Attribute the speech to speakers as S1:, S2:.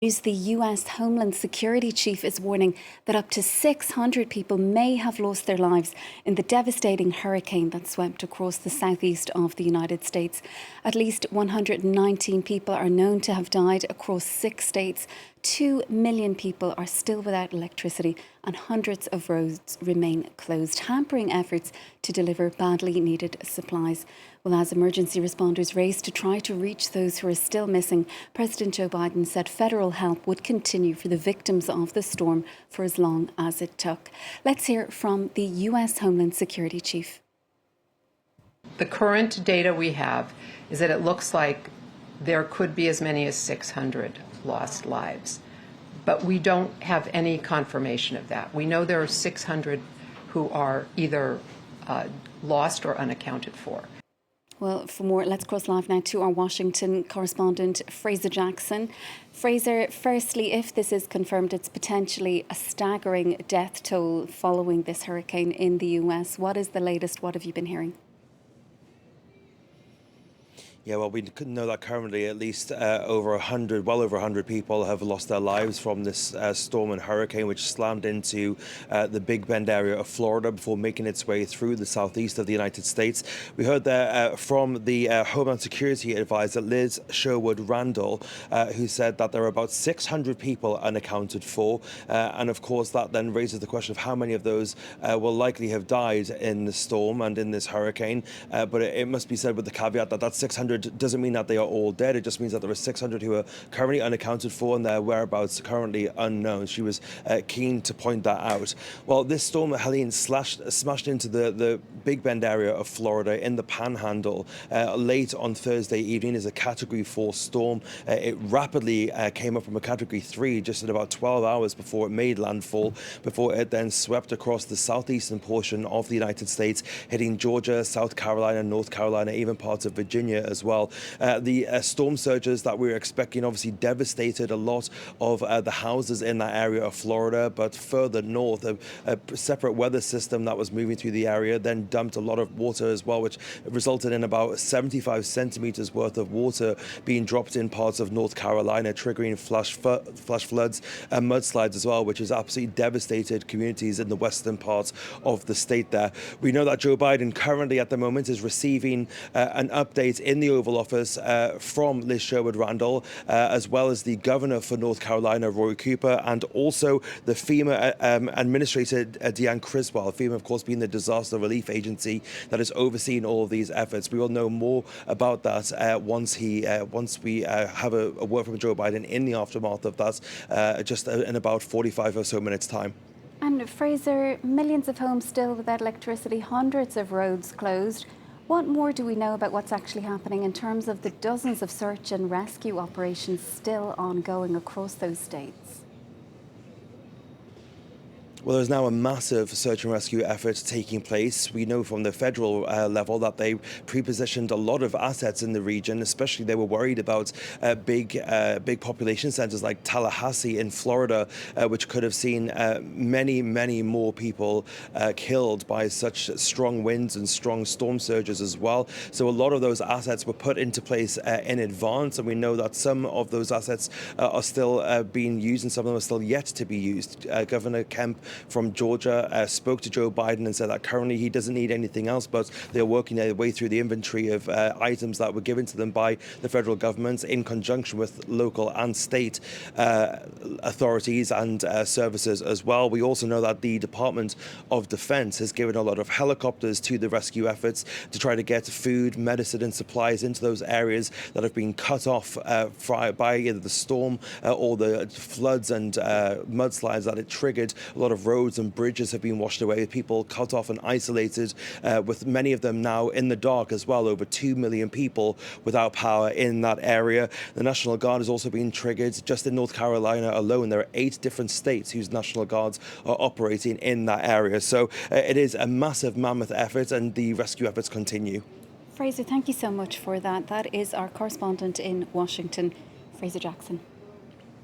S1: The US Homeland Security Chief is warning that up to 600 people may have lost their lives in the devastating hurricane that swept across the southeast of the United States. At least 119 people are known to have died across 6 states. 2 million people are still without electricity and hundreds of roads remain closed, hampering efforts to deliver badly needed supplies. Well, as emergency responders race to try to reach those who are still missing, President Joe Biden said federal help would continue for the victims of the storm for as long as it took. Let's hear from the US Homeland Security Chief.
S2: The current data we have is that it looks like there could be as many as 600 lost lives, but we don't have any confirmation of that. We know there are 600 who are either lost or unaccounted for.
S1: Well, for more, let's cross live now to our Washington correspondent, Fraser Jackson. Fraser, firstly, if this is confirmed, it's potentially a staggering death toll following this hurricane in the US. What is the latest? What have you been hearing?
S3: Yeah, well, we know that currently at least well over 100 people have lost their lives from this storm and hurricane, which slammed into the Big Bend area of Florida before making its way through the southeast of the United States. We heard there from the Homeland Security advisor, Liz Sherwood-Randall, who said that there are about 600 people unaccounted for. And of course, that then raises the question of how many of those will likely have died in the storm and in this hurricane. But it must be said with the caveat that that 600 doesn't mean that they are all dead. It just means that there are 600 who are currently unaccounted for and their whereabouts currently unknown. She was keen to point that out. Well, this storm, Helene, smashed into the Big Bend area of Florida in the Panhandle late on Thursday evening as a Category 4 storm. It rapidly came up from a Category 3 just in about 12 hours before it made landfall, before it then swept across the southeastern portion of the United States, hitting Georgia, South Carolina, North Carolina, even parts of Virginia as well. The storm surges that we were expecting obviously devastated a lot of the houses in that area of Florida, but further north, a separate weather system that was moving through the area then dumped a lot of water as well, which resulted in about 75 centimeters worth of water being dropped in parts of North Carolina, triggering flash floods and mudslides as well, which has absolutely devastated communities in the western parts of the state there. We know that Joe Biden currently at the moment is receiving an update in the Oval Office from Liz Sherwood-Randall, as well as the governor for North Carolina, Roy Cooper, and also the FEMA administrator, Deanne Criswell. FEMA, of course, being the disaster relief agency that is overseeing all of these efforts. We will know more about that once we have a word from Joe Biden in the aftermath of that, just in about 45 or so minutes' time.
S1: And Fraser, millions of homes still without electricity, hundreds of roads closed. What more do we know about what's actually happening in terms of the dozens of search and rescue operations still ongoing across those states?
S3: Well, there's now a massive search and rescue effort taking place. We know from the federal level that they pre-positioned a lot of assets in the region, especially they were worried about big population centers like Tallahassee in Florida, which could have seen many more people killed by such strong winds and strong storm surges as well. So a lot of those assets were put into place in advance, and we know that some of those assets are still being used and some of them are still yet to be used. Governor Kemp from Georgia spoke to Joe Biden and said that currently he doesn't need anything else, but they're working their way through the inventory of items that were given to them by the federal government in conjunction with local and state authorities and services as well. We also know that the Department of Defense has given a lot of helicopters to the rescue efforts to try to get food, medicine and supplies into those areas that have been cut off by either the storm or the floods and mudslides that it triggered. A lot of roads and bridges have been washed away, people cut off and isolated, with many of them now in the dark as well. Over 2 million people without power in that area. The National Guard has also been triggered. Just in North Carolina alone, there are 8 different states whose National Guards are operating in that area. So it is a massive, mammoth effort, and the rescue efforts continue.
S1: Fraser, thank you so much for that. That is our correspondent in Washington, Fraser Jackson.